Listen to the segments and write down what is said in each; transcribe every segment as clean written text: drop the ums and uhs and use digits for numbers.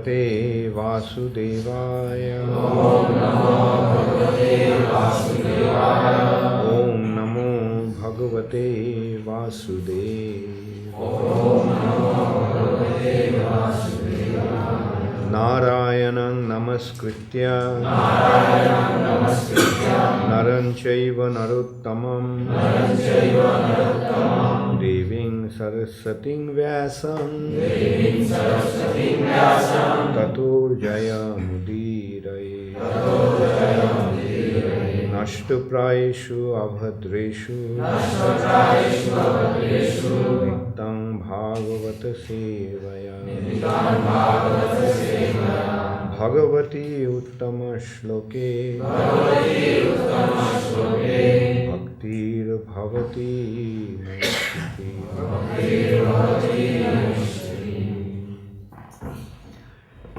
Bhagavate Vasudevaya. Om Namo Bhagavate Vasudevaya. Narayanam Namaskritya Naram Chaiva Narottamam Deving Saraswatim Vyasam Tato Jayamudiraye Nashtuprayeshu Abhadreshu Nityam Bhagavata Sevaya Bhagavati Uttama Shloke Bhaktir Bhavati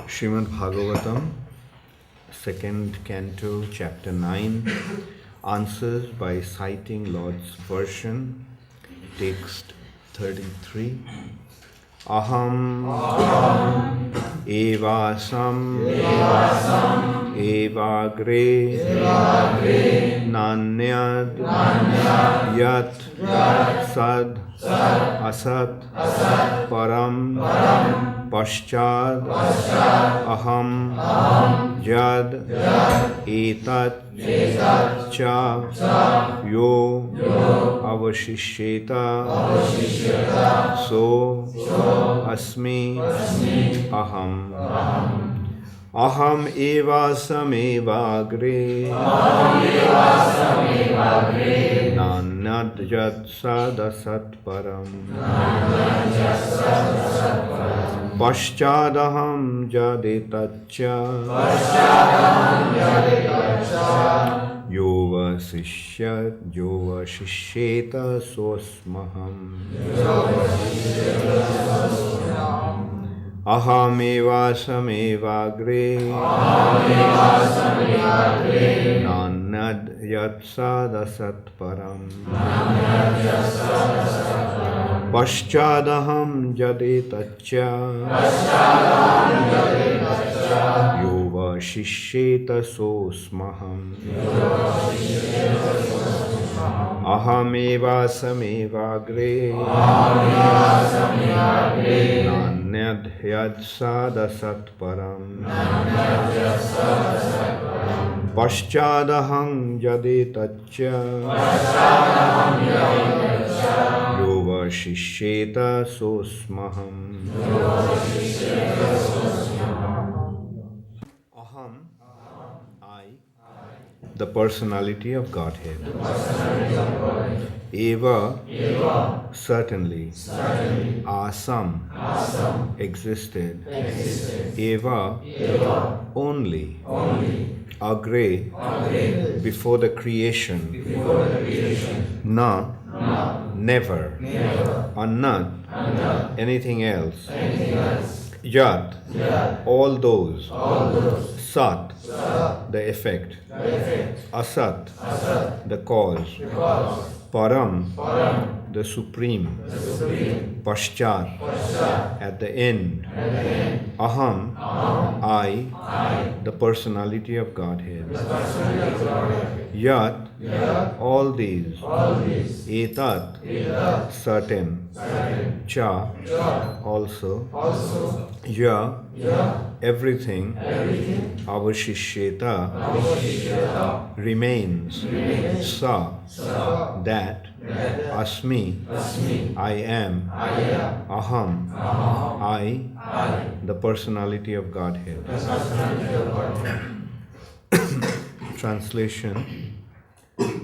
Srimad Bhagavatam, second canto, chapter 9, answers by citing Lord's version, text 33. Aham, evāsam, evāgre, nānyad, yat, sad-asat, param, paścād, aham, yad, etat, cha, yo, avaśiṣyeta, so, asmi, aham. Aham evāsam evāgre, nānyad sad-asat param, paścād aham etac, yo vaśiṣyeta sosmaham. Aham evāsam evāgre, nānyad sad-asat param, paścād aham etac, yo vaśiṣyeta sosmaham. Aham evāsam evāgre, nānyad sad-asat param, paścād aham etac, yo vaśiṣyeta sosmaham. Aham, I, the personality of Godhead. Eva, certainly. Āsam, existed. Eva, only. Agre, before the creation. Na, never. Annat, anything else. Yad, all those. Sat, the effect. Asat, the cause. Param, the supreme. Paścād, at the end. Aham, I, the personality of Godhead. Yat, all these. Etat, certain. Cha, also. Ya, everything. Avaśiṣyeta, remains. Sa, that. Asmi, I am. Aham, I, the personality of Godhead. Translation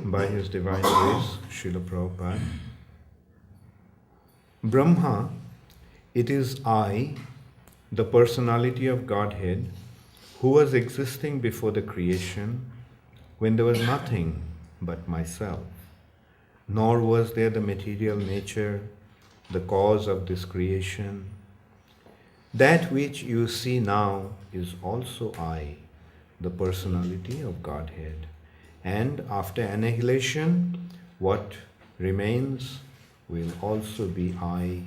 by His Divine Grace, Srila Prabhupada. Brahmā, it is I, the personality of Godhead, who was existing before the creation, when there was nothing but myself, nor was there the material nature, the cause of this creation. That which you see now is also I, the personality of Godhead. And after annihilation, what remains will also be I,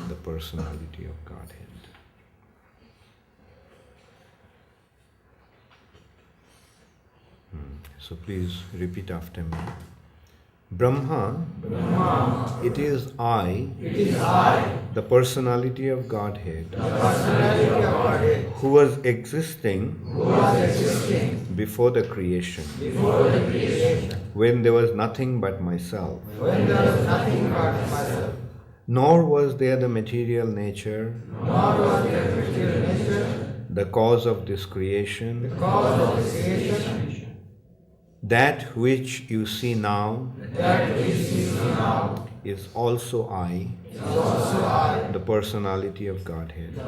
the personality of Godhead. So please repeat after me. Brahma, it is I, the personality of Godhead, who was existing before the creation, when there was nothing but myself. Nor was there the material nature, the cause of this creation, that which you see now is also I, the personality of Godhead.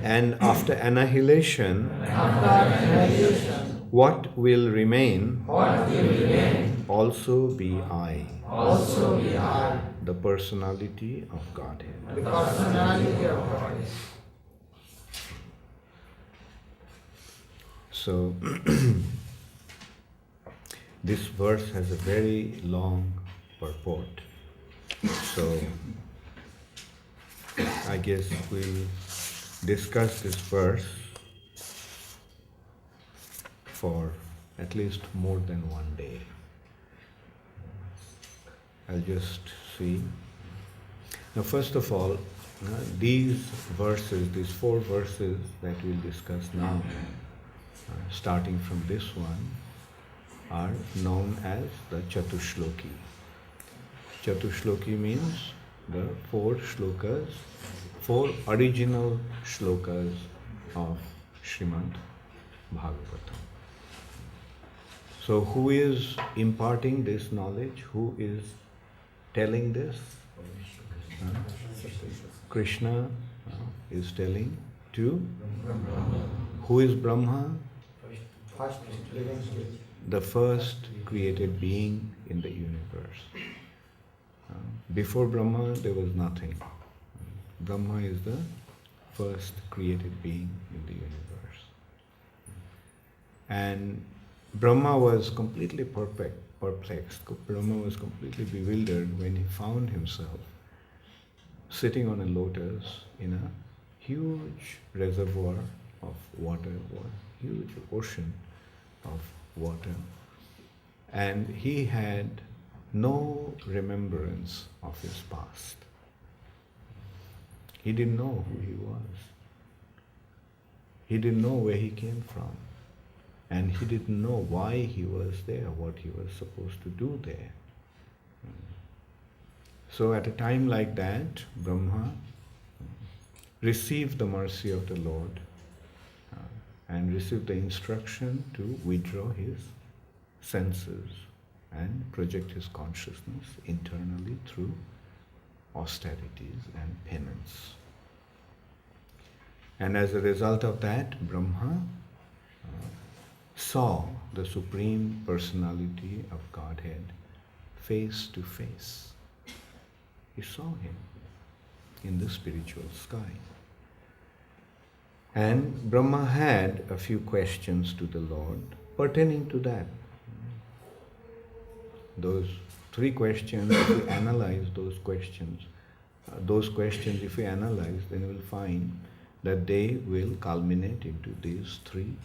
And after annihilation, what will remain also be I, the personality of Godhead. So, this verse has a very long purport. So, I guess we'll discuss this verse for at least more than one day. I'll just see. Now, first of all, these verses, these 4 verses that we'll discuss now, starting from this one, are known as the Chatushloki. Chatushloki means the 4 shlokas, 4 original shlokas of Srimad Bhagavatam. So who is imparting this knowledge? Who is telling this? Krishna is telling to? Who is Brahma? The first created being in the universe. Before Brahma, there was nothing. Brahma is the first created being in the universe. And Brahma was completely perplexed. Brahma was completely bewildered when he found himself sitting on a lotus in a huge reservoir of water, a huge ocean of water. And he had no remembrance of his past. He didn't know who he was. He didn't know where he came from. And he didn't know why he was there, what he was supposed to do there. So at a time like that, Brahma received the mercy of the Lord and received the instruction to withdraw his senses and project his consciousness internally through austerities and penance. And as a result of that, Brahma saw the Supreme Personality of Godhead face to face. He saw him in the spiritual sky. And Brahma had a few questions to the Lord pertaining to that. Those 3 questions, if we analyze those questions, if we analyze, then we'll find that they will culminate into these 3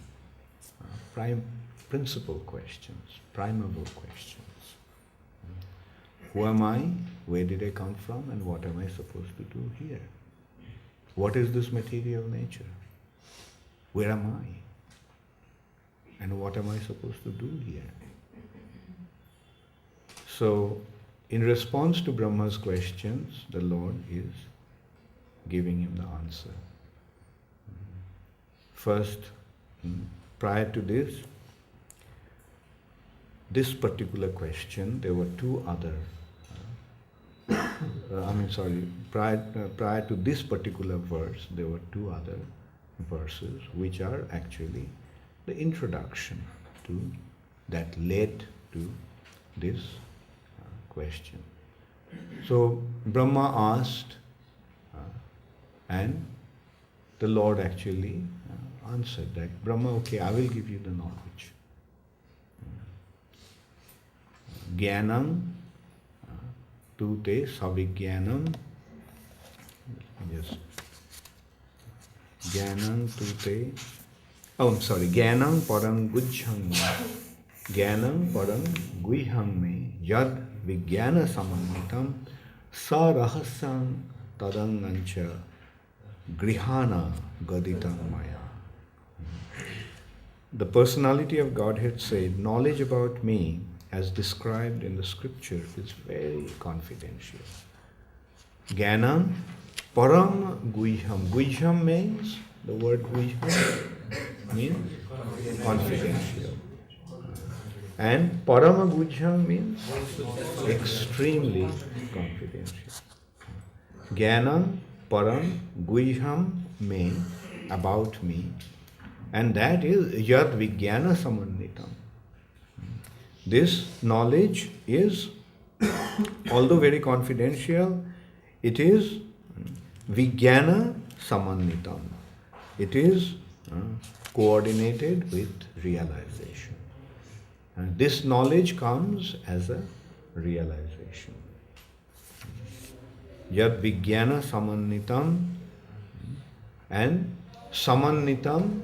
principal questions, primeval questions. Who am I? Where did I come from? And what am I supposed to do here? What is this material nature? Where am I? And what am I supposed to do here? So, in response to Brahma's questions, the Lord is giving him the answer. First, prior to this particular question, there were 2 other. Prior to this particular verse, there were 2 other verses which are actually the introduction to that led to this question. So Brahma asked, and the Lord actually answered that, Brahma, okay, I will give you the knowledge. Jnanam tu te savijnanam. Yes. Jnanam tu te. Jnanam param gujjham Jnanam param guhyam me yad vijnana samanitam sa-rahasyam tadangancha grihana gaditam maya. The personality of Godhead said, knowledge about me as described in the scripture is very confidential. Jnanam param guhyam. Guhyam means, the word guhyam means confidential. And parama guhyam means extremely confidential. Jnanam param guhyam me, about me. And that is yad vijnana samanitam. This knowledge is, although very confidential, it is vijnana samanitam. It is coordinated with realization. And this knowledge comes as a realization. Yad vijnana samanitam, and samanitam.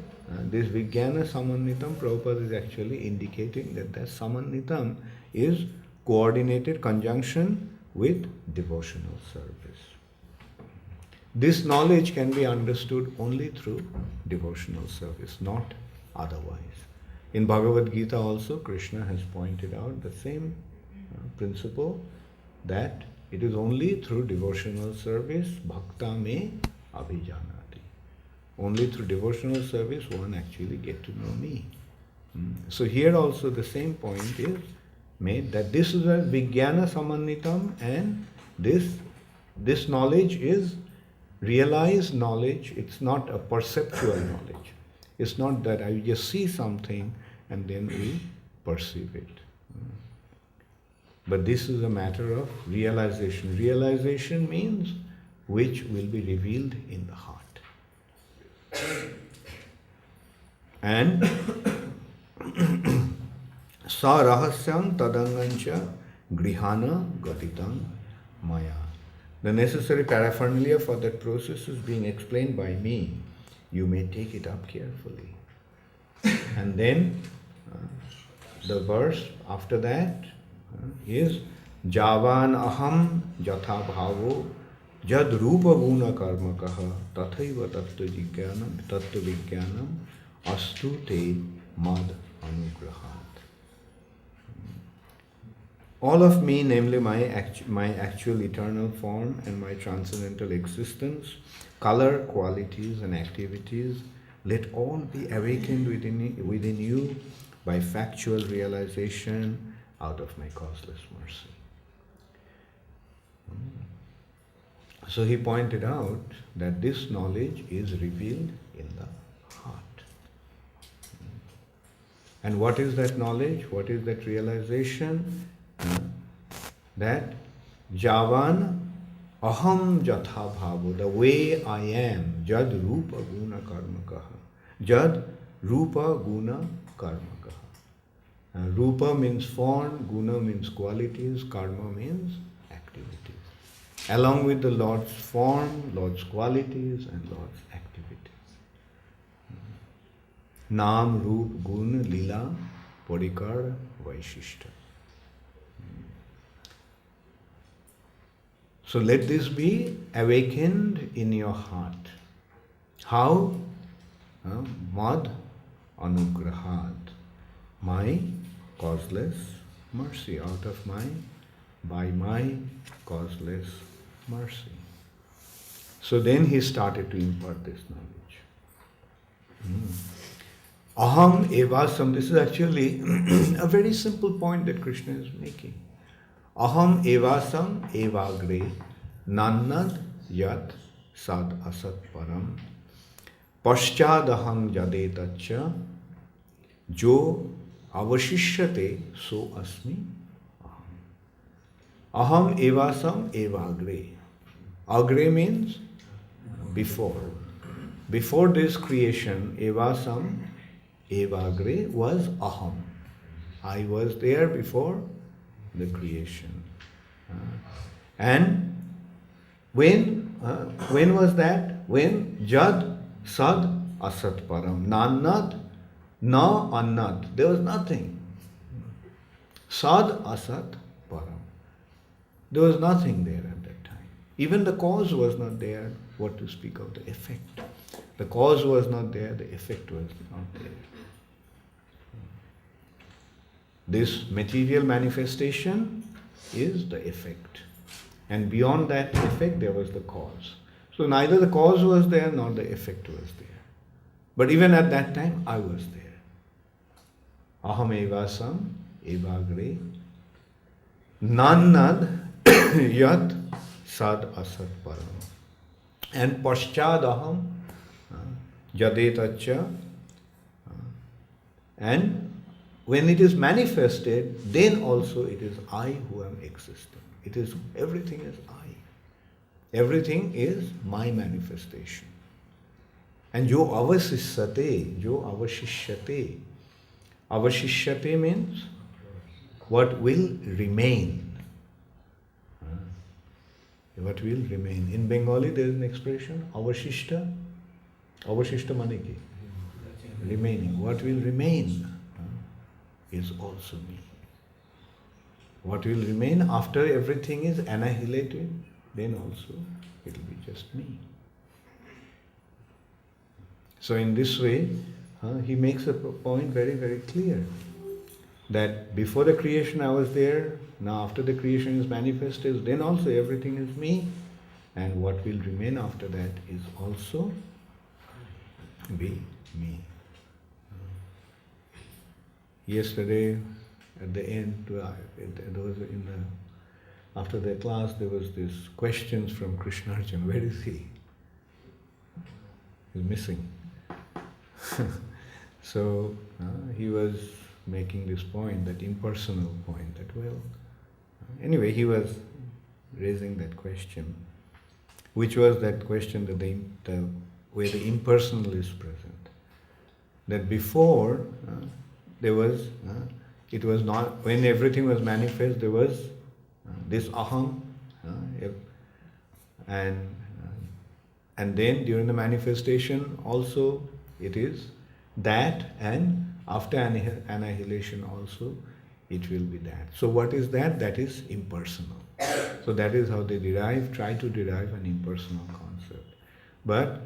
This vijnana samanitam, Prabhupada is actually indicating that samanitam is coordinated conjunction with devotional service. This knowledge can be understood only through devotional service, not otherwise. In Bhagavad Gita also, Krishna has pointed out the same principle, that it is only through devotional service, bhakta me abhijanati. Only through devotional service one actually get to know me. So here also the same point is made, that this is a vijnana samanitam, and this knowledge is realized knowledge. It's not a perceptual knowledge. It's not that I just see something and then we perceive it. But this is a matter of realization. Realization means which will be revealed in the heart. And sa-rahasyam tadangancha grihana gatitam maya. The necessary paraphernalia for that process is being explained by me. You may take it up carefully. And then the verse after that is javan aham jatha bhavo jad rupa guna karmakaha tathaiva tattva vijnanam astu te mad anugrahat. All of me, namely my actual eternal form and my transcendental existence, color, qualities and activities, let all be awakened within you by factual realization out of my causeless mercy. So he pointed out that this knowledge is revealed in the heart. And what is that knowledge? What is that realization? That javan aham jatha bhavo, the way I am, jad rupa guna karmakaha. Jad rupa guna karmakaha. Rupa means form, guna means qualities, karma means activities. Along with the Lord's form, Lord's qualities and Lord's activities. Nam, Rup, Gun, Lila, Parikar, Vaśiṣyeta. So let this be awakened in your heart. How? Mad anugrahat. My causeless mercy, by my causeless mercy. So then he started to impart this knowledge. Aham, evāsam. This is actually a very simple point that Krishna is making. Aham, evāsam, evāgre, nānyad, sad-asat, param, paścād aham etac, jo avaśiṣyeta, so asmi, aham, evāsam, evāgre. Agre means before. Before this creation, evāsam, evāgre was aham. I was there before the creation. And when was that? When jad, sad, asat, param. Nānyad, na annat. There was nothing. Sad-asat, param. There was nothing there at that time. Even the cause was not there, what to speak of the effect. The cause was not there, the effect was not there. This material manifestation is the effect. And beyond that effect, there was the cause. So neither the cause was there nor the effect was there. But even at that time, I was there. Aham evāsam, evāgre, nānyad, sad-asat param. And paścād aham, etac. And when it is manifested, then also it is I who am existing. It is, everything is I. Everything is my manifestation. And jo avaśiṣyeta, jo avaśiṣyeta. Avaśiṣyeta means what will remain. What will remain. In Bengali there is an expression, avaśiṣyeta. Avaśiṣyeta mane ki? Remaining. What will remain is also me. What will remain after everything is annihilated, then also it will be just me. So in this way, he makes a point very, very clear that before the creation I was there, now after the creation is manifested, then also everything is me, and what will remain after that is also be me. Yesterday, at the end, there was after the class, there was this questions from Krishna Arjuna. Where is he? He's missing. So he was making this point, that impersonal point, that anyway, he was raising that question, which was that question that where the impersonal is present. That before, there was, it was not, when everything was manifest, there was this aham, and then during the manifestation also it is that, and after annihilation also it will be that. So what is that? That is impersonal. So that is how they try to derive an impersonal concept. But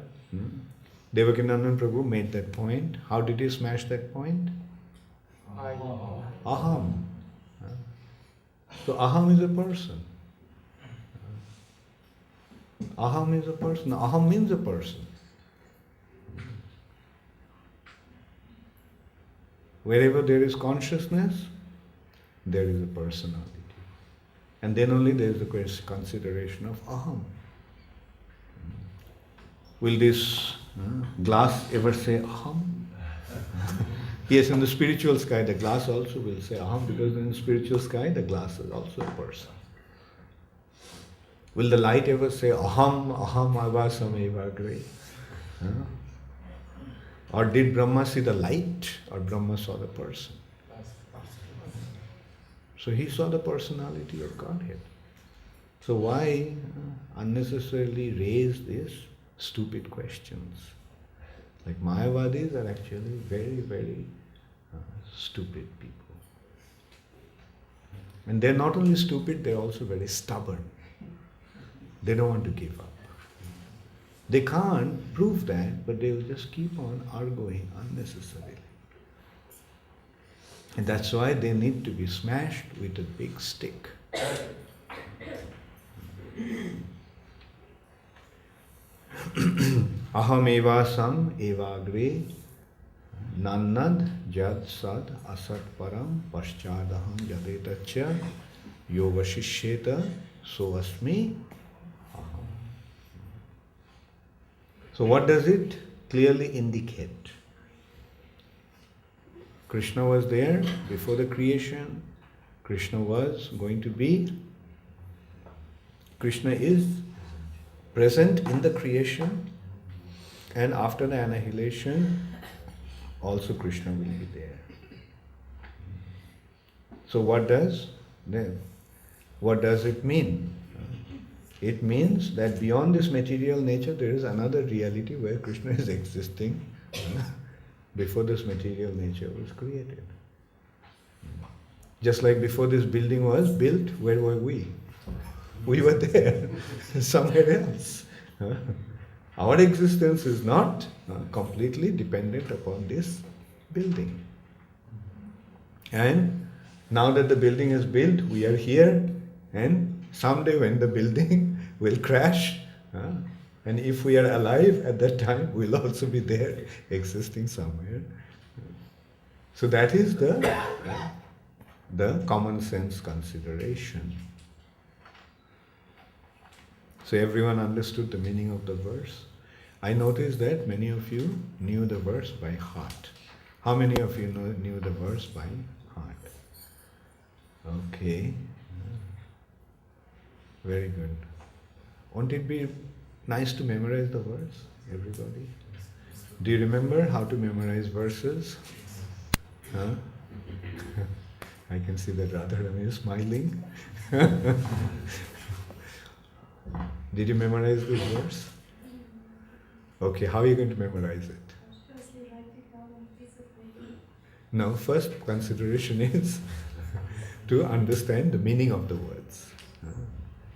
Devakinandan Prabhu made that point. How did he smash that point? Aham. So aham is a person. Aham is a person. Aham means a person. Wherever there is consciousness, there is a personality. And then only there is the consideration of aham. Will this glass ever say aham? Yes, in the spiritual sky, the glass also will say aham, because in the spiritual sky, the glass is also a person. Will the light ever say aham, evāsam, evāgre? Or did Brahmā see the light, or Brahmā saw the person? So he saw the personality of Godhead. So why unnecessarily raise these stupid questions? Like Mayavadis are actually very, very stupid people. And they're not only stupid, they're also very stubborn. They don't want to give up. They can't prove that, but they will just keep on arguing unnecessarily. And that's why they need to be smashed with a big stick. Aham evāsam, evāgre, nānyad, sad-asat param, paścād aham etac, yo vaśiṣyeta, so asmi, aham. So what does it clearly indicate? Krishna was there before the creation. Krishna was going to be. Krishna is present in the creation, and after the annihilation, also Krishna will be there. So what does it mean? It means that beyond this material nature, there is another reality where Krishna is existing before this material nature was created. Just like before this building was built, where were we? We were there, somewhere else. Our existence is not completely dependent upon this building. And now that the building is built, we are here, and someday when the building will crash, and if we are alive at that time, we'll also be there, existing somewhere. So that is the common sense consideration. So everyone understood the meaning of the verse. I noticed that many of you knew the verse by heart. How many of you knew the verse by heart? Okay. Very good. Won't it be nice to memorize the verse, everybody? Do you remember how to memorize verses? Huh? I can see that Radharani is smiling. Did you memorize this verse? Okay, how are you going to memorize it? No, first consideration is to understand the meaning of the words.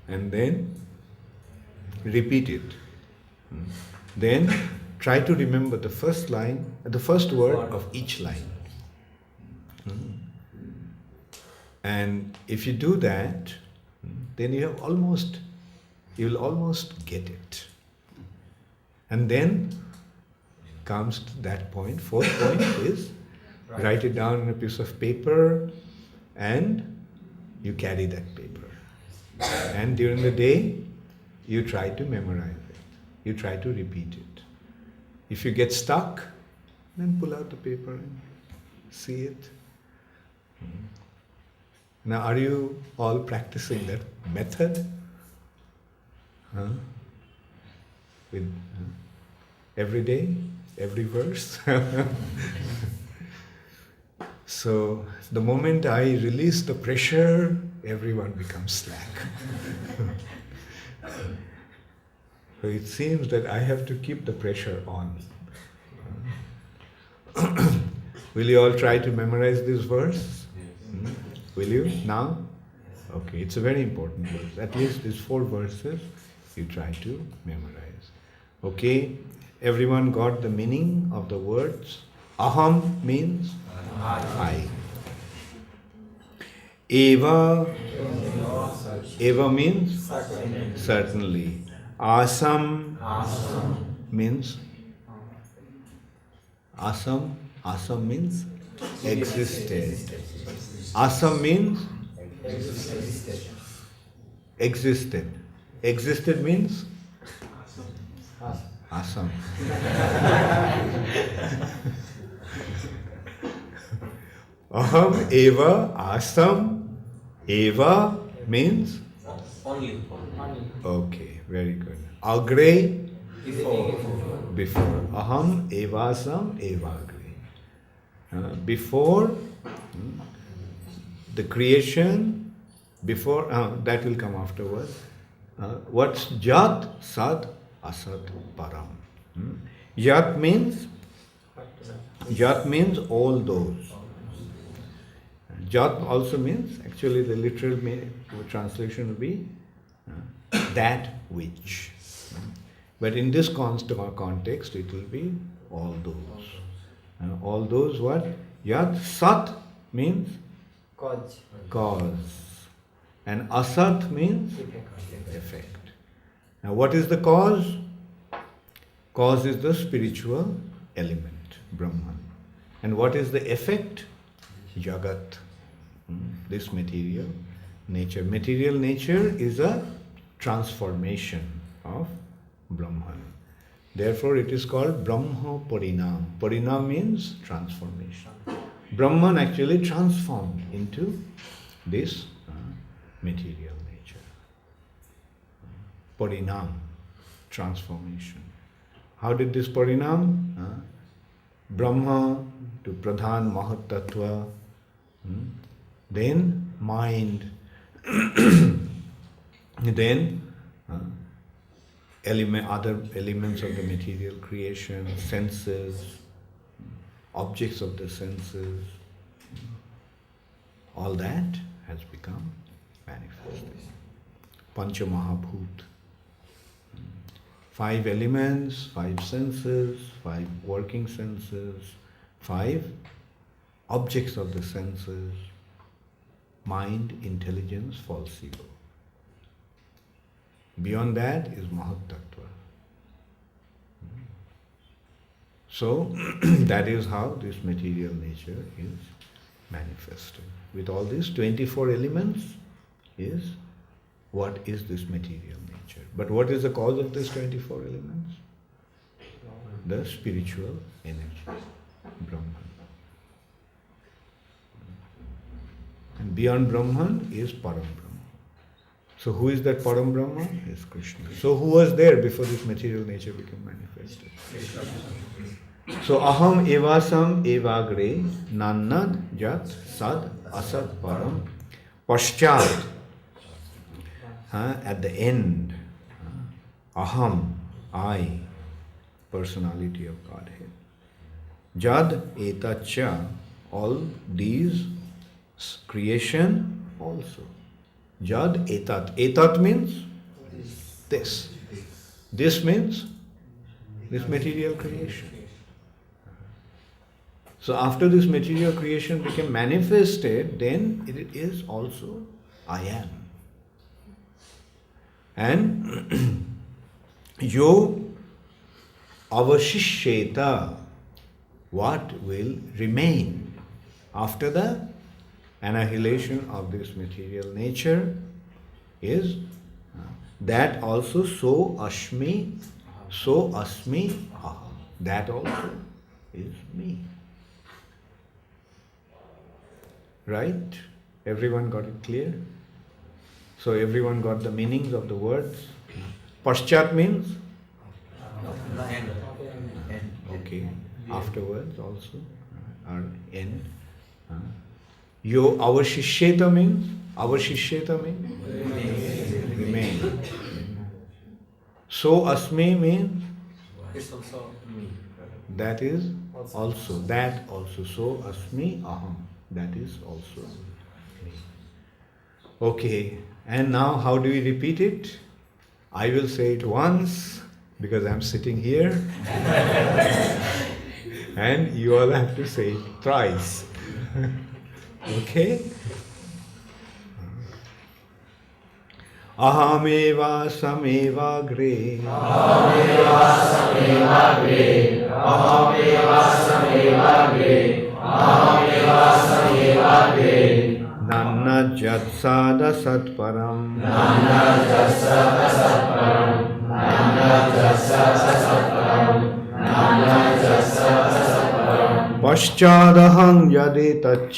And then repeat it. Then try to remember the first line, the first word of each line. And if you do that, then you'll almost get it. And then comes to that point. Fourth point is write it down on a piece of paper and you carry that paper. And during the day, you try to memorize it. You try to repeat it. If you get stuck, then pull out the paper and see it. Now, are you all practicing that method? With every day, every verse? So, the moment I release the pressure, everyone becomes slack. So it seems that I have to keep the pressure on. Will you all try to memorize this verse? Will you now? Okay, it's a very important verse. At least these 4 verses you try to memorize. Okay, everyone got the meaning of the words? Aham means I. Eva means certainly. Āsam means āsam means existed. Āsam means existed. Existed means āsam. Aham eva āsam. Eva means only. Okay, very good. Agre, before. Aham evāsam evāgre. Before the creation, before that will come afterwards. What's jat, sad-asat, param? Jat means all those. Jat also means, actually the literal translation would be that which. But in this context, it will be all those. All those what? Yat, sat means cause. And asat means effect. Now what is the cause? Cause is the spiritual element, Brahman. And what is the effect? Jagat. This material nature. Material nature is a transformation of Brahman. Therefore it is called Brahma parinam. Parinam means transformation. Brahman actually transformed into this material nature. Parinam, transformation. How did this parinam? Brahma to pradhan mahat tattva, then mind, then other elements of the material creation, senses, objects of the senses, all that has become manifested. Pancha Mahabhut. 5 elements, 5 senses, 5 working senses, 5 objects of the senses, mind, intelligence, false ego. Beyond that is Mahat Tattva. So, that is how this material nature is manifested. With all these 24 elements is what is this material nature. But what is the cause of these 24 elements? The spiritual energy, Brahman. And beyond Brahman is param Brahma. So who is that param Brahma? Is Krishna. So who was there before this material nature became manifested? So aham, evāsam, evāgre, nānyad, sad-asat, param, paścād. At the end, aham, I, personality of Godhead. Jad, etac, all these creation also. Jad, etat. Etat means this. This means this material creation. So after this material creation became manifested, then it is also I am. And yo avaśiṣyeta, what will remain after the annihilation of this material nature is that also so asmi, aham. That also is me. Right? Everyone got it clear? So everyone got the meanings of the words? Paścāt means? Okay. Afterwards also are end. Yo avaśiṣyeta means? Avaśiṣyeta means? Remain. So asmi means? That is also. That also. So asmi aham. That is also me. Okay. And now how do we repeat it? I will say it once because I am sitting here. And you all have to say it thrice. Okay? Aham evāsam evāgre. Aham evāsam evāgre. Aham evāsam evāgre. Aham evāsam evāgre. Nānyad sad-asat param. Nānyad sad-asat param. Nānyad sad-asat param. Nānyad sad-asat param. Paścād aham etac.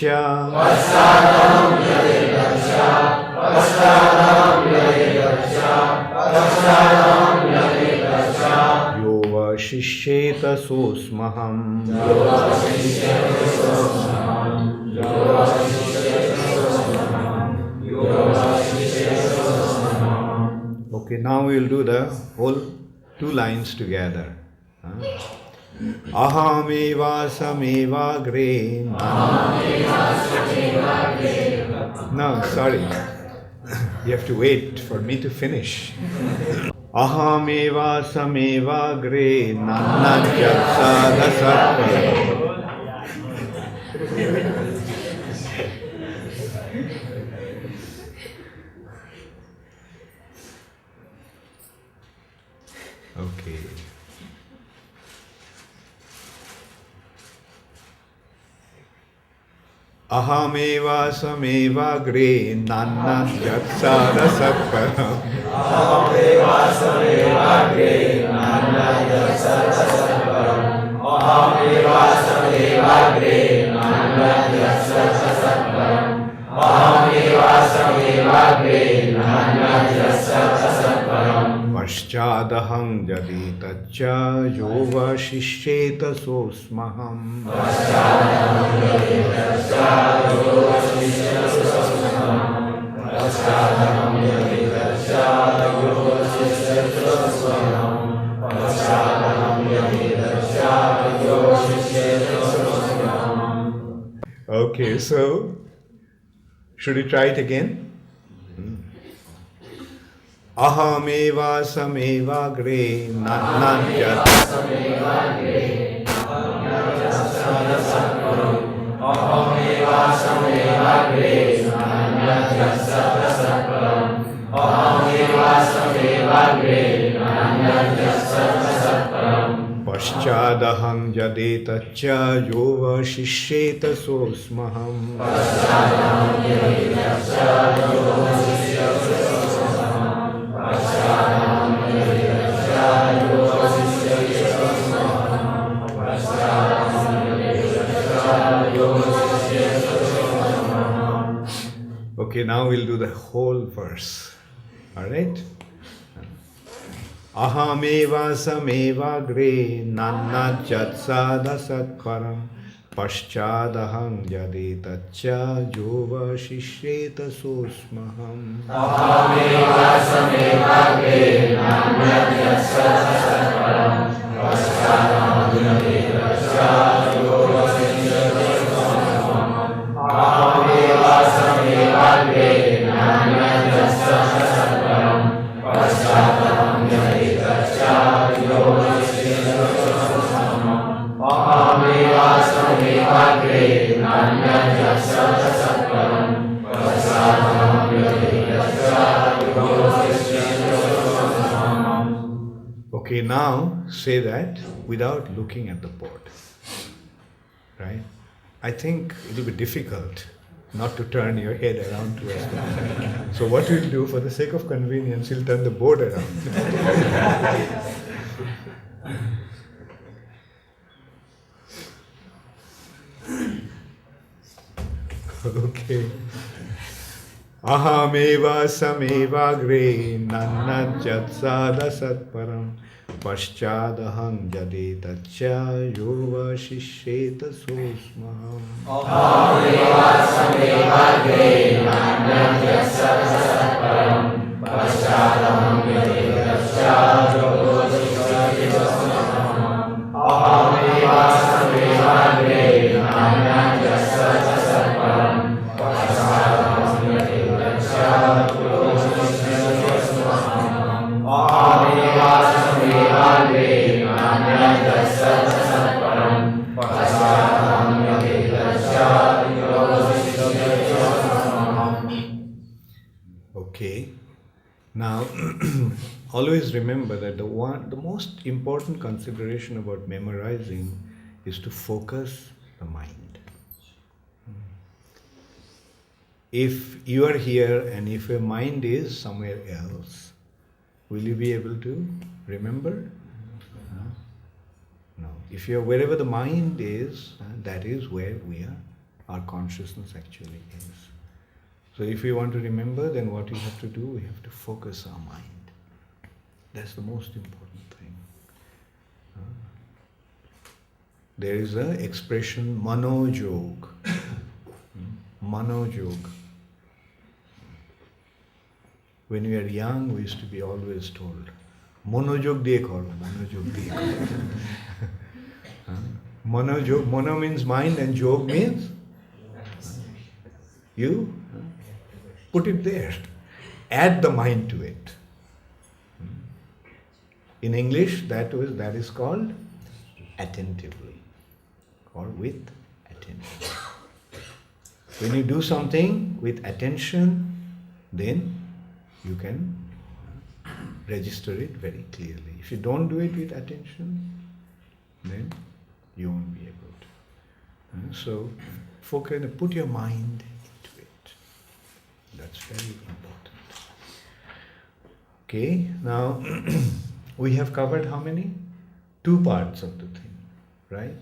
Paścād aham etac. Paścād aham etac. Paścād aham etac. Yo vaśiṣyeta sosmaham. Yo vaśiṣyeta sosmaham. Yo vaśiṣyeta sosmaham. Yo vaśiṣyeta sosmaham. Okay, now we will do the whole 2 lines together. Aham evāsam evāgre. Aham evāsam evāgre. No, sorry. You have to wait for me to finish. Aham evāsam evāgre. Nānyad sad-asat. Okay. Aham evāsam evāgre. Nānyad sad-asat param. Aham evāsam evāgre. Nānyad sad-asat param. Aham evāsam evāgre. Nānyad sad-asat param. Aham evāsam evāgre. Nānyad sad-asat param. Paścād aham etac. Yo vaśiṣyeta sosmaham. Paścād aham etac. Yo vaśiṣyeta sosmaham. Paścād aham etac. Yo vaśiṣyeta sosmaham. Paścād aham etac. Yo vaśiṣyeta sosmaham. Okay, so Should we try it again? Aham evāsam evāgre nānyad. aham evāsam evāgre nānyad sad-asat param. aham evāsam evāgre nānyad sad-asat param. paścād aham etac yo vaśiṣyeta sosmaham. paścād aham etac yo vaśiṣyeta sosmaham. paścād aham etac yo vaśiṣyeta sosmaham. paścād aham etac yo vaśiṣyeta sosmaham. Okay, now we'll do the whole verse. Alright? Aham evāsam evāgre nānyad sad-asat param paścād aham etac yo vaśiṣyeta sosmaham. aham evāsam evāgre nānyad sad-asat param. paścād aham etac yo vaśiṣyeta sosmaham. aham evāsam evāgre nānyad sad-asat param. paścād aham etac yo vaśiṣyeta sosmaham. aham evāsam evāgre nānyad sad-asat param. paścād aham etac yo vaśiṣyeta sosmaham. Okay, now say that without looking at the board. Right? I think it will be difficult not to turn your head around to us. So what we'll do, for the sake of convenience, we'll turn the board around. Okay. Aham evāsam evāgre nānyad sad-asat param paścād aham etac yo vaśiṣyeta sosmaham. aham evāsam evāgre nānyad sad-asat param. paścād aham etac yo vaśiṣyeta sosmaham. aham evāsam evāgre nānyad sad-asat param. paścād aham etac yo vaśiṣyeta sosmaham. aham evāsam evāgre nānyad sad-asat param. paścād aham etac yo vaśiṣyeta sosmaham. Okay. Now, always remember that the most important consideration about memorizing is to focus the mind. If you are here and if your mind is somewhere else, will you be able to remember? No. If you are wherever the mind is, that is where our consciousness actually is. So if we want to remember, then what we have to do, we have to focus our mind. That's the most important thing. There is an expression, manojog. Manojog. When we are young, we used to be always told, monojog diye karo, monojog diye karo. Monojog, mono means mind and jog means you put it there. Add the mind to it. In English, that is called attentively, or with attention. When you do something with attention, then you can register it very clearly. If you don't do it with attention, then you won't be able to. So, focus, put your mind into it. That's very important. Okay, now we have covered how many? 2 parts of the thing, right?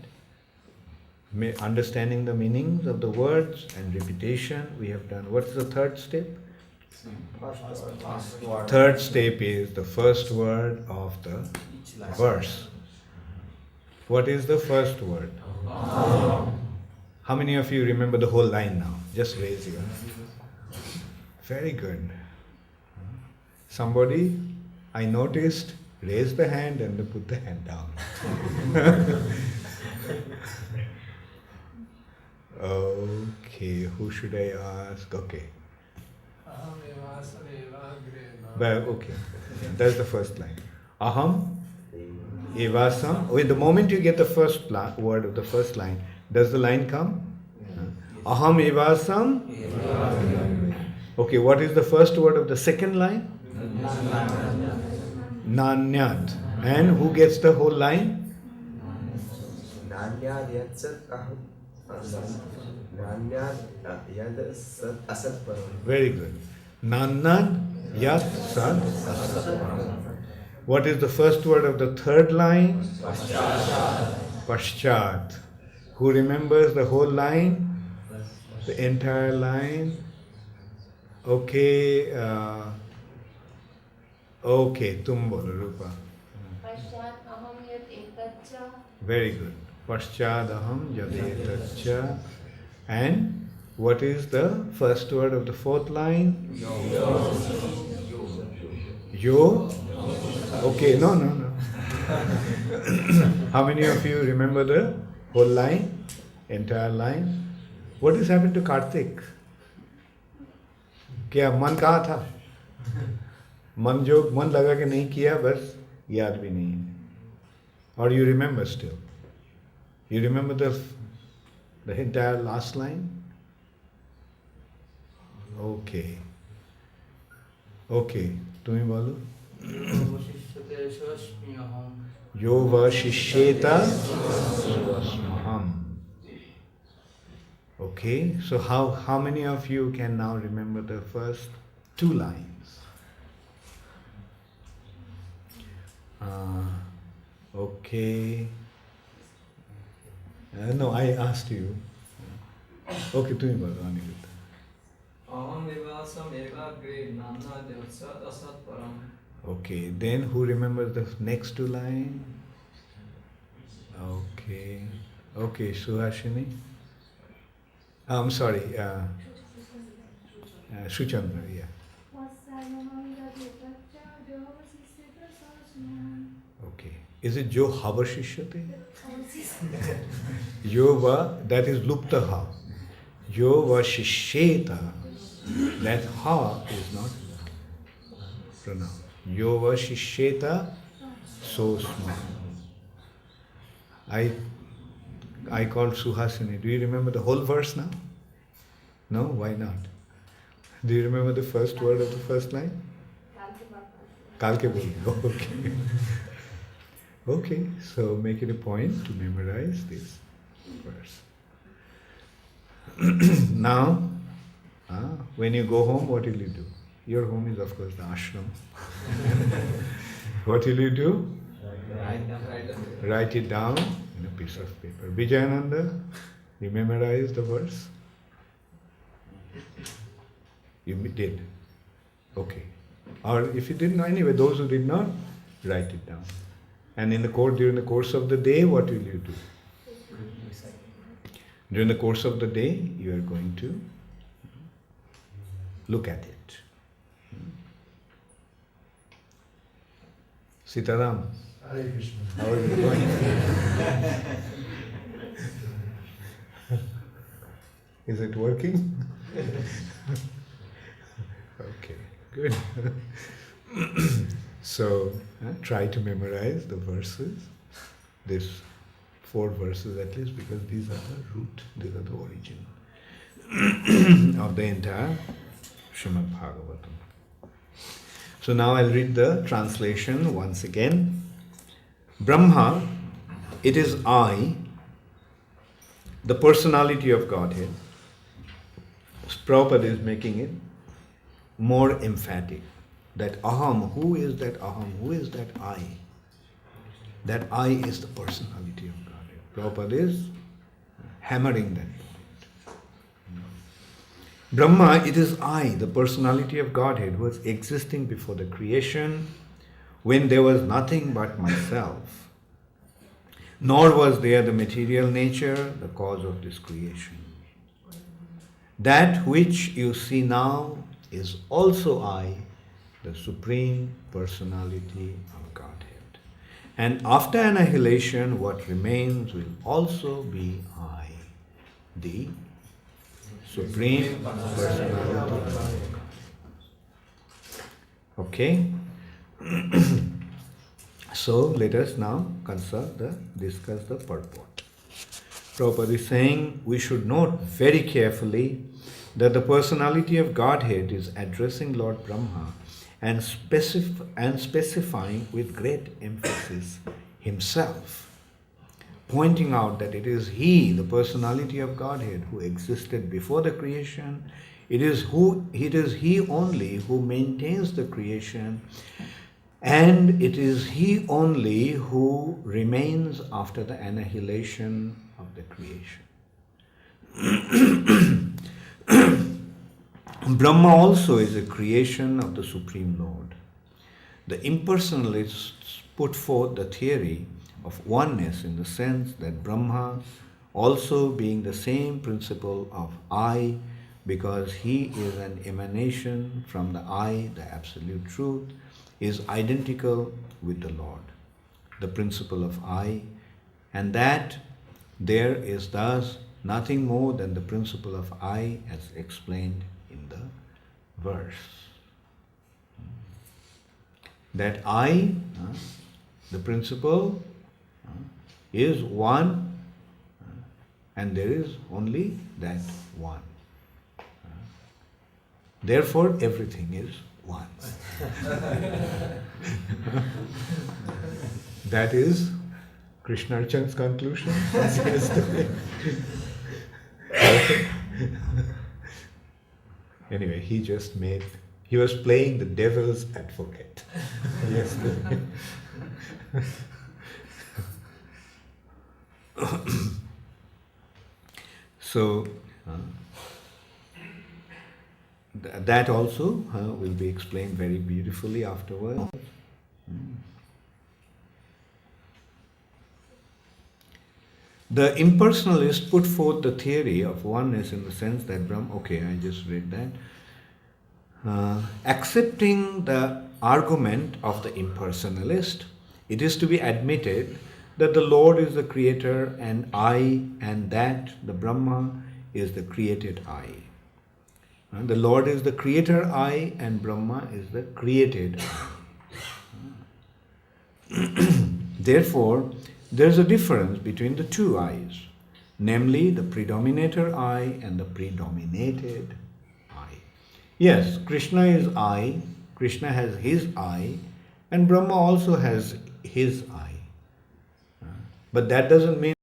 Understanding the meanings of the words and repetition, we have done. What's the third step? Third step is the first word of the verse. What is the first word? How many of you remember the whole line now? Just raise your hand. Very good. Somebody, I noticed, raised the hand and then put the hand down. Okay, who should I ask? Okay. Aham, evāsam, evāgre. Well, okay. That's the first line. Aham, evāsam. Oh, the moment you get the first word of the first line, does the line come? Aham, evāsam. Okay, what is the first word of the second line? Nānyad. And who gets the whole line? nānyad yad sad-asat nānyad yad sad-asat param. Very good. Nānyad yad sad-asat. What is the first word of the third line? Paścād. Who remembers the whole line? The entire line? Okay. Okay, tum bolo, Rupa. paścād aham yat etac. Very good. Paścād aham etac. And what is the first word of the fourth line? Yo. Okay, no. How many of you remember the whole line? Entire line? What has happened to Karthik? क्या मन कहाँ था? मन लगा कि नहीं किया, बस याद भी नहीं है. Or you remember still? You remember the entire last line? Okay. Okay. तुम्हें बोलो. यो vaśiṣyeta aham. Okay, so how many of you can now remember the first two lines? Okay. No, I asked you. Okay, तुम्हें बोलो anyat. aham, evāsam, evāgre, nānyad, sad-asat, param. Okay, then who remembers the next two lines? Okay. Okay, Suhashini. I'm sorry, Shuchandra, yeah. Okay. Is it jo avaśiṣyeta? That is lupta ha. Jo vaśiṣyeta, that ha is not pronounced. Yo vaśiṣyeta, so small. I called Suhasini. Do you remember the whole verse now? No? Why not? Do you remember the first word of the first line? Kalke bol. Okay. Okay, so make it a point to memorize this verse. Now, when you go home, what will you do? Your home is, of course, the ashram. What will you do? Write it down in a piece of paper. Vijayananda, you memorized the verse? You did? Okay. Or if you didn't know, anyway, those who did not, write it down. And during the course of the day, what will you do? During the course of the day, you are going to look at it. Sitaram, Hare Krishna. how are you going? Is it working? Okay, good. So, try to memorize the verses, these 4 verses at least, because these are the root, these are the origin of the entire Srimad Bhagavatam. So now I'll read the translation once again. Brahmā, it is I, the personality of Godhead. Prabhupada is making it more emphatic. That aham, who is that aham? Who is that I? That I is the personality of Godhead. Prabhupada is hammering that point. Brahmā, it is I, the personality of Godhead, was existing before the creation, when there was nothing but myself. Nor was there the material nature, the cause of this creation. That which you see now is also I, the Supreme Personality of Godhead. And after annihilation, what remains will also be I, the Supreme Personality. Okay? So let us now discuss the purport. Prabhupada is saying we should note very carefully that the personality of Godhead is addressing Lord Brahma and specifying with great emphasis himself, pointing out that it is he, the personality of Godhead, who existed before the creation. It is he only who maintains the creation, and it is he only who remains after the annihilation of the creation. Brahma also is a creation of the Supreme Lord. The impersonalists put forth the theory of oneness in the sense that Brahma, also being the same principle of I, because he is an emanation from the I, the absolute truth, is identical with the Lord, the principle of I, and that there is thus nothing more than the principle of I as explained in the verse. That I, the principle, is one, and there is only that one. Therefore, everything is one. That is Krishna Archan's conclusion. Anyway, he was playing the devil's advocate yesterday. So, that also will be explained very beautifully afterwards. The impersonalists put forth the theory of oneness in the sense that Brahma, okay, I just read that. Accepting the argument of the impersonalist, it is to be admitted that the Lord is the creator and I, and that the Brahma is the created I. The Lord is the creator I and Brahma is the created I. Therefore, there is a difference between the two I's, namely the predominator I and the predominated I. Yes, Krishna is I, Krishna has his I, and Brahma also has his I. But that doesn't mean